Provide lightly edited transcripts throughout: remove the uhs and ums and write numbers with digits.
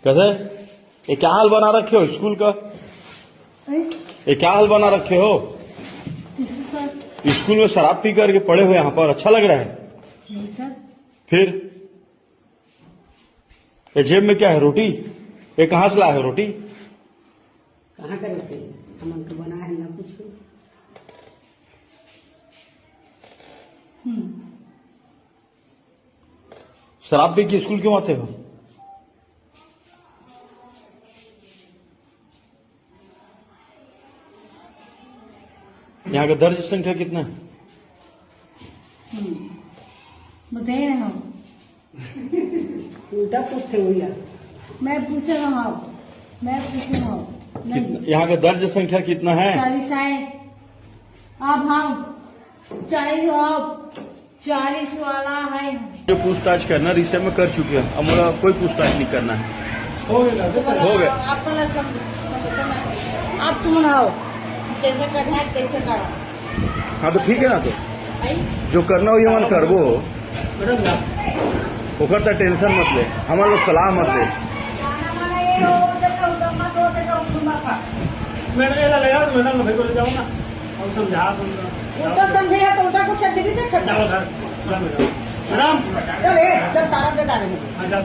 कैसे ये क्या हाल बना रखे हो स्कूल का? ये क्या हाल बना रखे हो? स्कूल में शराब पी करके पड़े हुए यहाँ पर अच्छा लग रहा है? नहीं सर। फिर ये जेब में क्या है? रोटी? ये कहाँ से लाए हो रोटी? कहाँ का रोटी? हम तो बना है ना कुछ। शराब पी के स्कूल क्यों आते हो? यहाँ का दर्ज संख्या कितना है? बताइए ना। हम उल्टा पूछते हो यार। मैं पूछ रहा हूँ। नहीं, यहाँ का दर्ज संख्या कितना है? 40 है। अब हम 40 हो, अब 40 वाला है। जो पूछताछ करना रिश्ते में कर चुके हैं, अब मुझे कोई पूछताछ नहीं करना है। हो गया। आपका ना आप तुम आओ, जैसे करना है तैसे करो। हाँ तो ठीक है ना, तो जो करना हो ये मन कर वो करता टेंशन मत ले, हमारे लोग सलाह मत दे। मैडम भाई को ले जाओ ना और समझा उल्टा समझेगा तो उल्टा को क्या दिल्ली तक खड़ा जाओ घर मैडम चल तारा दे डाले चल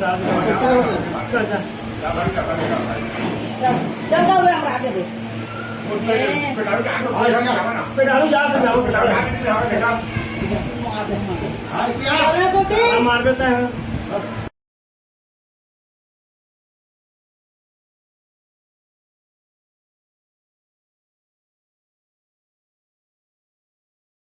जाओ हम आगे दे पेटालू जाओ मार देते हैं। मार देते हैं।